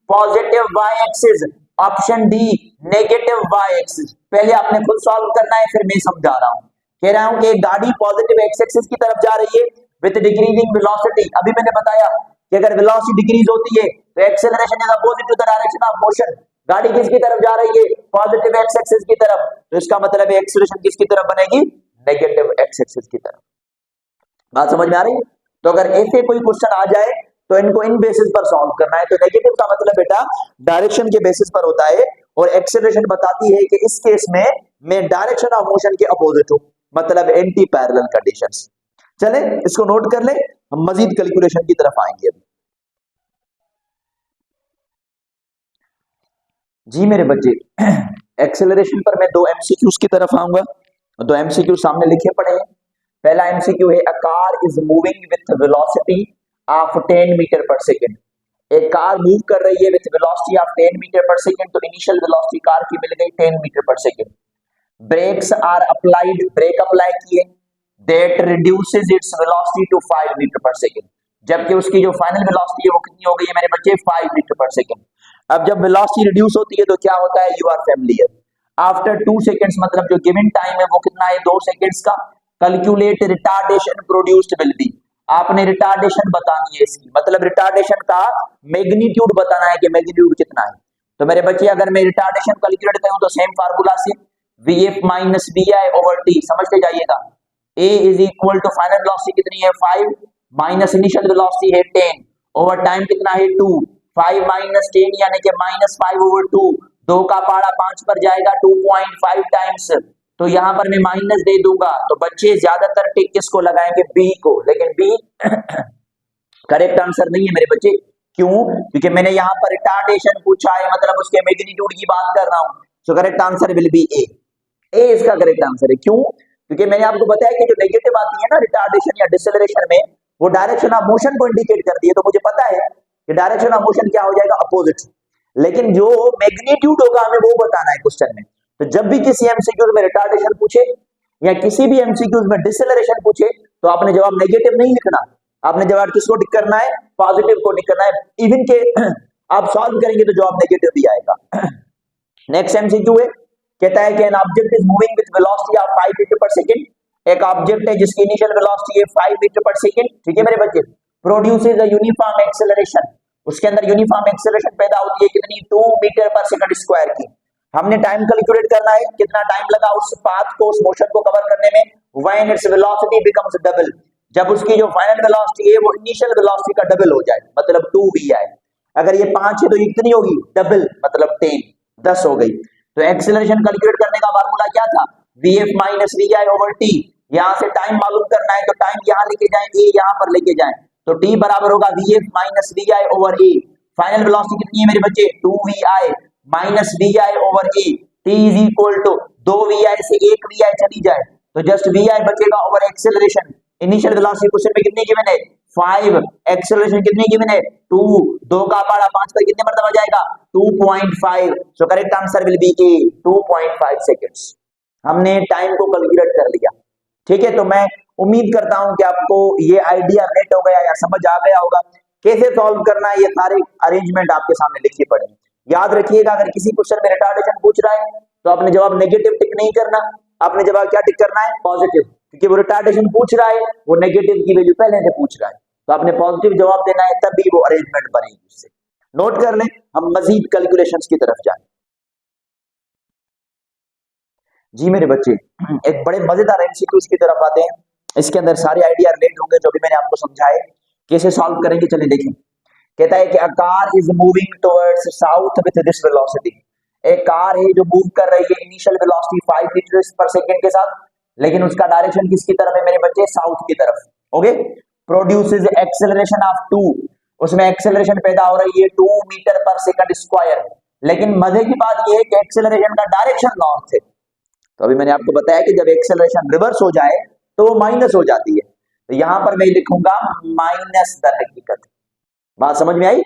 Speaker 1: positive Y axis, option D negative Y axis. पहले आपने खुद solve करना है, फिर मैं समझा रहा हूं। कह रहा हूं कि एक गाड़ी पॉजिटिव एक्स एक्सिस की तरफ जा रही है विद डिक्रीजिंग वेलोसिटी। अभी मैंने बताया कि अगर वेलोसिटी डिक्रीज होती है तो acceleration is opposite to the direction of motion. गाड़ी किसकी तरफ जा रही है? पॉजिटिव एक्स एक्सिस की तरफ, तो इसका मतलब है एक्सेलरेशन किसकी तरफ बनेगी? नेगेटिव एक्स एक्सिस की तरफ। बात समझ में आ रही है? तो अगर ऐसे कोई क्वेश्चन आ जाए तो इनको इन बेसिस पर सॉल्व करना है। तो नेगेटिव का मतलब बेटा डायरेक्शन के बेसिस पर होता है, और एक्सेलरेशन बताती है कि इस केस में मैं डायरेक्शन ऑफ मोशन के अपोजिट हूं, मतलब एंटी पैरेलल कंडीशंस। चले इसको नोट कर ले, हम मजीद कैलकुलेशन की तरफ आएंगे अभी। जी मेरे बच्चे, एक्सेलरेशन पर मैं दो एमसीक्यूज की तरफ आऊंगा। दो एमसीक्यू सामने लिखे पड़े हैं। पहला एमसीक्यू है, a car is moving with velocity of 10 meter per second. एक कार मूव कर रही है with velocity of 10 meter per second, तो इनिशियल वेलोसिटी कार की मिल गई 10 meter per second. Brakes are applied, brake apply किए, that reduces its velocity to 5 metre per second, जबकि उसकी जो फाइनल वेलोसिटी है वो कितनी हो गई है मेरे बच्चे, 5 मीटर पर सेकेंड। अब जब वेलोसिटी रिड्यूस होती है तो क्या होता है, you are familiar. After 2 seconds, मतलब जो गिवन टाइम है वो कितना है, 2 सेकेंड्स का। Calculate retardation produced will be, आपने रिटार्डेशन बतानी है इसकी, मतलब रिटार्डेशन का मैग्नीट्यूड बताना है कि मैग्नीट्यूड कितना है। तो मेरे बच्चे अगर मैं रिटार्डेशन कैलकुलेट करूं तो सेम फार्मूला से Vf minus Vi over T, समझते जाइएगा। A is equal to final velocity कितनी है 5 माइनस इनिशियल वेलोसिटी है 10 ओवर टाइम कितना है 2, 5 माइनस 10 यानी कि माइनस 5 ओवर 2, 2 का पारा 5 पर जाएगा 2.5 टाइम्स, तो यहां पर मैं माइनस दे दूंगा। तो बच्चे ज्यादातर टिक किसको लगाएंगे, बी को, लेकिन बी करेक्ट आंसर नहीं है मेरे बच्चे। क्यों, क्योंकि मैंने यहाँ पर रिटार्डेशन पूछा है, मतलब उसके मैग्नीट्यूड की बात कर रहा हूं। So correct answer will be A इसका करेक्ट आंसर है। क्यों, क्योंकि मैंने आपको बताया कि जो नेगेटिव आती है ना रिटार्डेशन या डिसेलरेशन में, वो डायरेक्शन ऑफ मोशन को इंडिकेट करती है, तो मुझे पता है कि डायरेक्शन ऑफ मोशन क्या हो जाएगा, अपोजिट। लेकिन जो मैग्नीट्यूड होगा हमें वो बताना है क्वेश्चन में। तो जब भी किसी एमसीक्यूज में रिटार्डेशन पूछे या किसी भी एमसीक्यूज में डिसेलरेशन पूछे तो आपने जवाब नेगेटिव नहीं लिखना, आपने जवाब किसको टिक करना है, पॉजिटिव को टिक करना है। इवन के आप सॉल्व करेंगे तो जवाब नेगेटिव भी आएगा। नेक्स्ट एमसीक्यू है, कहता है कि an object is moving with velocity of 5 metre per second, एक ऑब्जेक्ट है जिसकी इनिशियल वेलोसिटी है 5 मीटर पर सेकंड, ठीक है मेरे बच्चे, प्रोड्यूसेस अ यूनिफॉर्म एक्सेलरेशन, उसके अंदर यूनिफॉर्म एक्सेलरेशन पैदा होती है कितनी, 2 मीटर पर सेकंड स्क्वायर की। हमने टाइम कैलकुलेट करना है, कितना टाइम लगा उस पाथ को, उस मोशन को कवर करने में, when its velocity becomes double, जब उसकी जो फाइनल वेलोसिटी है वो इनिशियल वेलोसिटी का डबल हो जाए, मतलब 2vi। अगर ये 5 है तो ये कितनी होगी, डबल, मतलब 10 हो गई। तो एक्सेलरेशन कैलकुलेट करने का फार्मूला क्या था, Vf minus Vi over T. यहां से टाइम मालूम करना है तो टाइम यहां लेके जाएं, ए यहां पर लेके जाएं, तो t बराबर होगा Vf minus Vi over A. Final velocity कितनी है मेरे बच्चे, 2vi minus Vi over A. t is equal to 2vi से 1vi चली जाए तो जस्ट Vi बचेगा over acceleration. Initial velocity question में कितनी गिवन है, 5, एक्सेलरेशन कितनी गिवन है, 2, 2 का पारा 5 पर कितने मरतबा जाएगा, 2.5। सो correct answer will be A, 2.5 seconds. हमने टाइम को कैलकुलेट कर लिया, ठीक है। तो मैं उम्मीद करता हूं कि आपको ये आइडिया नेट हो गया या समझ आ गया होगा कैसे सॉल्व करना है। ये सारे अरेंजमेंट आपके सामने लिखे पड़े हैं। याद रखिएगा, अगर किसी क्वेश्चन में रिटार्डेशन पूछ रहा है तो आपने जवाब नेगेटिव टिक नहीं करना, आपने जवाब क्या टिक करना है, पॉजिटिव, क्योंकि वो रिटार्डेशन पूछ रहा है, वो नेगेटिव की वैल्यू पहले से पूछ रहा है, तो आपने पॉजिटिव जवाब देना है, तभी वो अरेंजमेंट बनेगी। उससे नोट कर लें, हम मजीद कैलकुलेशंस की तरफ जाएं। जी मेरे बच्चे, एक बड़े मजेदार एमसीक्यूज की तरफ आते हैं। इसके अंदर सारे आइडिया रिलेट होंगे जो भी मैंने आपको समझाए, कैसे सॉल्व करेंगे चलिए देखें। कहता है कि अ car is moving towards south with this velocity, एक कार है जो मूव कर रही है initial velocity 5 metre per second के साथ, लेकिन उसका डायरेक्शन किसकी तरफ है मेरे बच्चे, साउथ की तरफ। ओके, प्रोड्यूसेस एक्सेलरेशन ऑफ 2, उसमें एक्सेलरेशन पैदा हो रही है 2 मीटर पर सेकंड स्क्वायर, लेकिन मजे की बात यह है कि एक्सेलरेशन का डायरेक्शन नॉर्थ है। तो अभी मैंने आपको बताया कि जब एक्सेलरेशन रिवर्स हो जाए तो वो माइनस हो जाती है, तो यहां पर मैं लिखूंगा माइनस द हकीकत। बात समझ में आई,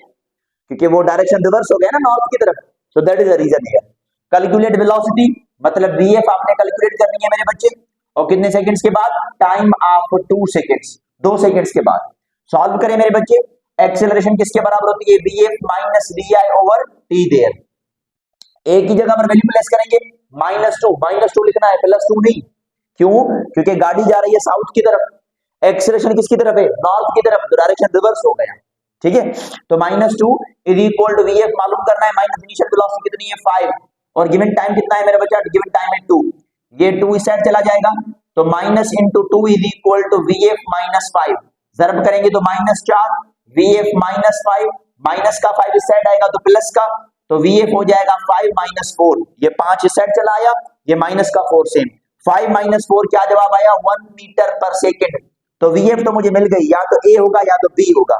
Speaker 1: क्योंकि वो डायरेक्शन रिवर्स हो गया ना नॉर्थ की तरफ, so that is the reason here. Calculate velocity, मतलब Vf आपने कैलकुलेट करनी है मेरे बच्चे, और कितने सेकंड्स के बाद, टाइम ऑफ 2 सेकंड्स, 2 सेकंड्स के बाद। सॉल्व करें मेरे बच्चे, एक्सेलरेशन किसके बराबर होती है, Vf minus Vi over T. There एक ही जगह पर वैल्यू प्लेस करेंगे, -2 लिखना है, +2 नहीं। क्यों, क्योंकि गाड़ी जा रही है साउथ की तरफ, एक्सेलरेशन किसकी तरफ है, नॉर्थ की तरफ, तो डायरेक्शन रिवर्स हो गया, ठीक है। तो -2 इज इक्वल टू Vf मालूम करना है, माइनस इनिशियल वेलोसिटी कितनी है 5, और गिवन टाइम कितना है मेरा बच्चा, गिवन टाइम है 2, ये 2 इस साइड चला जाएगा, तो minus into 2 is equal to Vf minus 5, जरब करेंगे तो -4, Vf माइनस 5, माइनस का 5 इस साइड आएगा तो प्लस का, तो Vf हो जाएगा 5 माइनस 4, ये 5 इस साइड चला आया, ये माइनस का 4 सेम, 5 माइनस 4 क्या जवाब आया, 1 मीटर पर सेकेंड। तो Vf तो मुझे मिल गई, या तो A होगा या तो B होगा।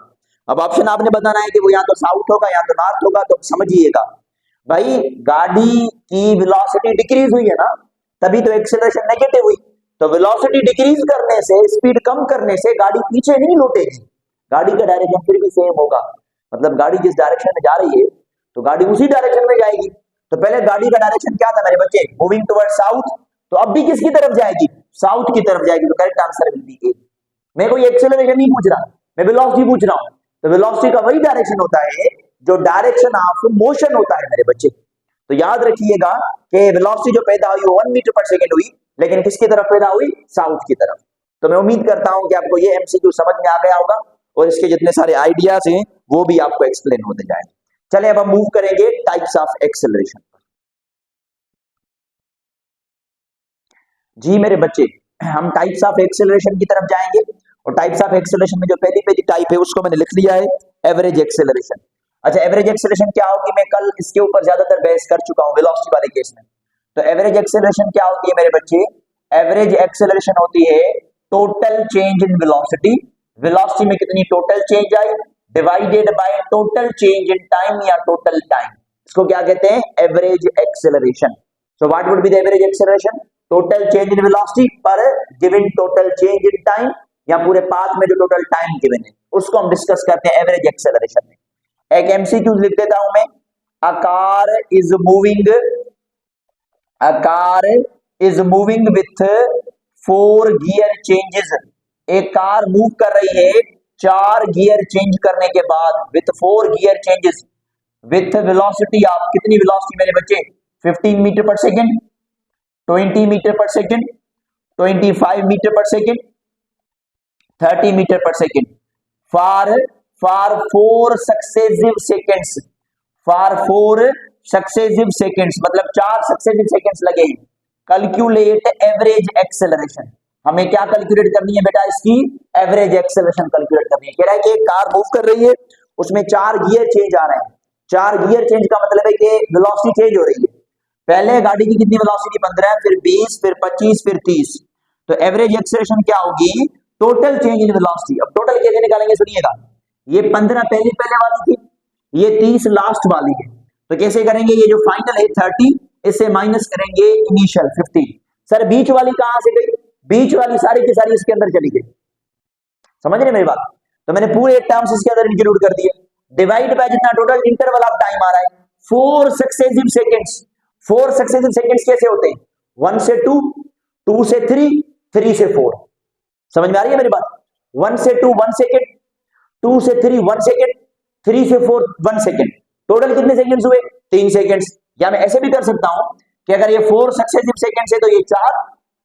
Speaker 1: अब ऑप्शन आपने बताना है कि वो या तो साउथ होगा या तो नॉर्थ होगा। तो समझिएगा भाई, गाड़ी की वेलोसिटी डिक्रीज हुई है ना, तभी तो एक्सेलरेशन नेगेटिव हुई। तो वेलोसिटी डिक्रीज करने से, स्पीड कम करने से गाड़ी पीछे नहीं लौटेगी, गाड़ी का डायरेक्शन फिर भी सेम होगा, मतलब गाड़ी जिस डायरेक्शन में जा रही है तो गाड़ी उसी डायरेक्शन में जाएगी। तो पहले गाड़ी का डायरेक्शन क्या था मेरे बच्चे, मूविंग टुवर्ड साउथ, तो अब भी किसकी तरफ जाएगी, साउथ की तरफ जाएगी। तो करेक्ट आंसर विल बी ए। मैं कोई एक्सेलरेशन नहीं पूछ रहा, मैं वेलोसिटी पूछ रहा हूं। तो वेलोसिटी का वही डायरेक्शन होता है जो डायरेक्शन ऑफ मोशन होता है मेरे बच्चे। तो याद रखिएगा कि वेलोसिटी जो पैदा हुई वो 1 मीटर पर सेकंड हुई, लेकिन किसकी तरफ पैदा हुई, साउथ की तरफ। तो मैं उम्मीद करता हूं कि आपको ये एमसीक्यू समझ में आ गया होगा और इसके जितने सारे आइडियाज हैं वो भी आपको एक्सप्लेन होते जाएंगे। चलिए अब हम मूव करेंगे टाइप्स ऑफ एक्सेलरेशन। जी मेरे बच्चे, हम टाइप्स ऑफ एक्सेलरेशन की तरफ जाएंगे और टाइप्स ऑफ एक्सेलरेशन में जो पहली टाइप है उसको मैंने लिख लिया है, एवरेज एक्सेलरेशन। अच्छा, एवरेज एक्सेलरेशन क्या होगी, मैं कल इसके ऊपर ज्यादातर बहस कर चुका हूं वेलोसिटी वाले केस में। तो एवरेज एक्सेलरेशन क्या होती है मेरे बच्चे, एवरेज एक्सेलरेशन होती है total change in velocity, velocity में कितनी टोटल चेंज आई divided by total change in time या टोटल टाइम, इसको क्या कहते हैं, average acceleration. So what would be the average acceleration, total change in velocity per given total change in time, या पूरे पाथ में जो टोटल टाइम गिवन है उसको हम डिस्कस करते हैं एवरेज एक्सेलरेशन में। एक एमसीक्यू लिख देता हूं मैं, अ car is moving, a car is moving with 4 gear changes, एक कार मूव कर रही है 4 गियर चेंज करने के बाद, with 4 gear changes, with velocity of, कितनी वेलोसिटी मेरे बच्चे, 15 metre per second, 20 metre per second, 25 metre per second, 30 metre per second, for 4 successive seconds, for 4 successive seconds, मतलब 4 सक्सेसिव सेकेंड्स लगे। कैलकुलेट एवरेज एक्सेलरेशन, हमें क्या कैलकुलेट करनी है बेटा, इसकी एवरेज एक्सेलरेशन कैलकुलेट करनी है। कह रहा है कि एक कार मूव कर रही है, उसमें 4 गियर चेंज आ रहे हैं, 4 गियर चेंज का मतलब है कि वेलोसिटी चेंज हो रही है। पहले गाड़ी की कितनी वेलोसिटी 15, फिर 20, फिर 25, फिर 30, तो एवरेज एक्सेलरेशन क्या होगी, टोटल चेंज इन वेलोसिटी। अब टोटल कैसे निकालेंगे सुनिएगा, ये 15 पहले वाली थी, ये 30 लास्ट वाली है, तो कैसे करेंगे, ये जो फाइनल है 30, इससे माइनस करेंगे इनिशियल 15। सर बीच वाली कहां से गई, बीच वाली सारी की सारी इसके अंदर चली गई, समझ रहे मेरी बात। तो मैंने पूरे टर्म्स इसके अंदर इंक्लूड कर दिए, डिवाइड बाय जितना टोटल इंटरवल ऑफ टाइम आ रहा है, 4 सक्सेसिव सेकंड्स। 4 सक्सेसिव सेकंड्स कैसे होते हैं, 1 से 2, 2 से 3, 3 से 4, समझ में आ रही है मेरी बात। 1 से 2 1 सेकेंड, 2 से 3 1 सेकेंड, 3 से 4 1 सेकेंड, टोटल कितने सेकेंड्स हुए, 3 सेकेंड्स। या मैं ऐसे भी कर सकता हूं कि अगर ये 4 सक्सेसिव सेकेंड्स है तो ये 4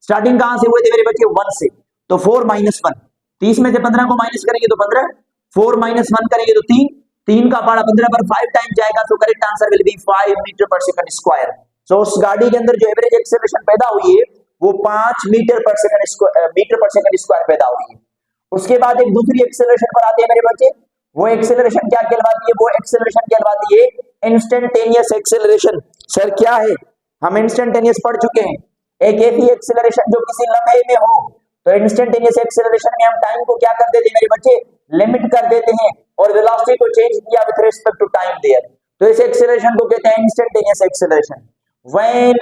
Speaker 1: स्टार्टिंग कहां से हुए थे मेरे बच्चे, 1 से, तो 4 माइनस 1, 30 में से 15 को माइनस करेंगे तो 15, 4 माइनस 1 करेंगे तो 3, 3 का पारा 15 पर 5 टाइम जाएगा, तो correct answer will be 5 metre per second square. So उस गाड़ी के अंदर जो एवरेज एक्सेलरेशन पैदा हुई है वो 5 मीटर पर सेकंड स्क्वायर पैदा हुई है। उसके बाद एक दूसरी एक्सेलरेशन पर आते हैं मेरे बच्चे, वो एक्सेलरेशन क्या कहलाती है, वो एक्सेलरेशन कहलाती है इंस्टेंटेनियस एक्सेलरेशन। सर क्या है, हम इंस्टेंटेनियस पढ़ चुके हैं, एक ऐसी एक्सेलरेशन जो किसी लम्हे में हो। तो इंस्टेंटेनियस एक्सेलरेशन में हम टाइम को क्या कर देते हैं मेरे बच्चे, लिमिट कर देते हैं और वेलोसिटी को चेंज किया with respect to time there, तो इस एक्सेलरेशन को कहते हैं instantaneous acceleration. When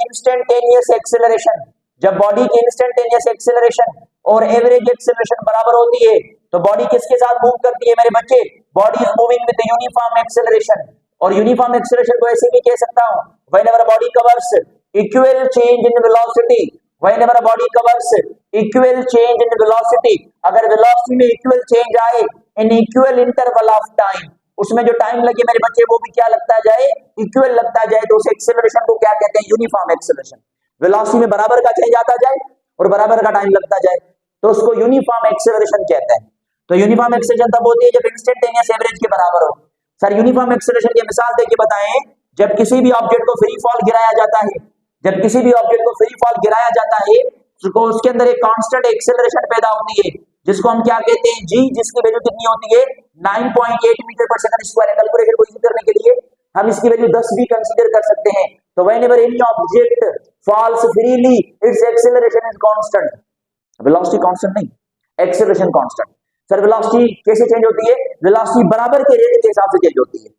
Speaker 1: instantaneous acceleration, जब बॉडी की इंस्टेंटेनियस एक्सेलरेशन और एवरेज एक्सेलरेशन बराबर होती है तो बॉडी किसके साथ मूव करती है मेरे बच्चे, body is moving with uniform acceleration. और यूनिफॉर्म एक्सेलरेशन को ऐसे भी कह सकता हूं, whenever body covers equal change in velocity, whenever body covers equal change in velocity, अगर वेलोसिटी में इक्वल चेंज आए in equal interval of time, उसमें जो टाइम लगे मेरे बच्चे वो भी क्या लगता जाए, इक्वल लगता जाए, तो उस एक्सेलरेशन को क्या कहते हैं, यूनिफॉर्म एक्सेलरेशन। वेलोसिटी में बराबर का चेंज आता जाए और बराबर का टाइम लगता जाए तो उसको यूनिफॉर्म एक्सेलरेशन कहते हैं। तो यूनिफॉर्म एक्सेलरेशन तब होती है जब इंस्टेंटेनियस एवरेज के बराबर हो। सर यूनिफॉर्म एक्सेलरेशन की मिसाल देके बताएं, जब किसी भी ऑब्जेक्ट को फ्री फॉल गिराया जाता है, जब किसी भी ऑब्जेक्ट को फ्री फॉल गिराया जाता है तो उसके अंदर एक कांस्टेंट एक्सेलरेशन पैदा होती है जिसको हम क्या कहते हैं, जी, जिसकी वैल्यू कितनी होती है 9.8 metre per second square. Calculation को इजी करने के लिए हम इसकी वैल्यू 10 भी कंसीडर कर सकते हैं। तो whenever any object falls freely it's acceleration is constant, velocity constant नहीं, एक्सेलरेशन कांस्टेंट। सर वेलोसिटी कैसे चेंज होती है, वेलोसिटी बराबर के रेट के हिसाब से चेंज होती है,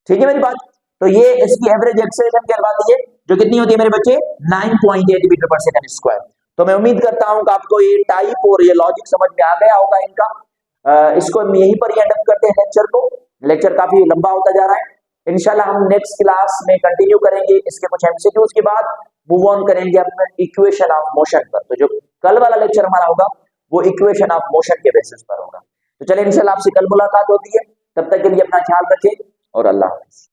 Speaker 1: ठीक है मेरी बात। तो ये इसकी एवरेज एक्सेलरेशन कहलाती है जो कितनी होती है मेरे बच्चे, 9.8 मीटर पर सेकंड स्क्वायर। तो मैं उम्मीद करता हूं कि आपको ये टाइप और ये लॉजिक समझ में आ गया होगा इनका। इसको हम यहीं पर एंड अप करते हैं लेक्चर को। लेक्चर काफी लंबा होता जा रहा है। इंशाल्लाह हम नेक्स्ट क्लास में कंटिन्यू करेंगे इसके कुछ एमसीक्यूज के बाद मूव ऑन करेंगे हम इक्वेशन ऑफ मोशन पर। तो जो कल वाला लेक्चर हमारा होगा वो इक्वेशन ऑफ मोशन के बेसिस पर होगा। तो चलिए इंशाल्लाह आपसे कल मुलाकात होती है, तब तक के लिए अपना ख्याल रखें और अल्लाह हाफिज।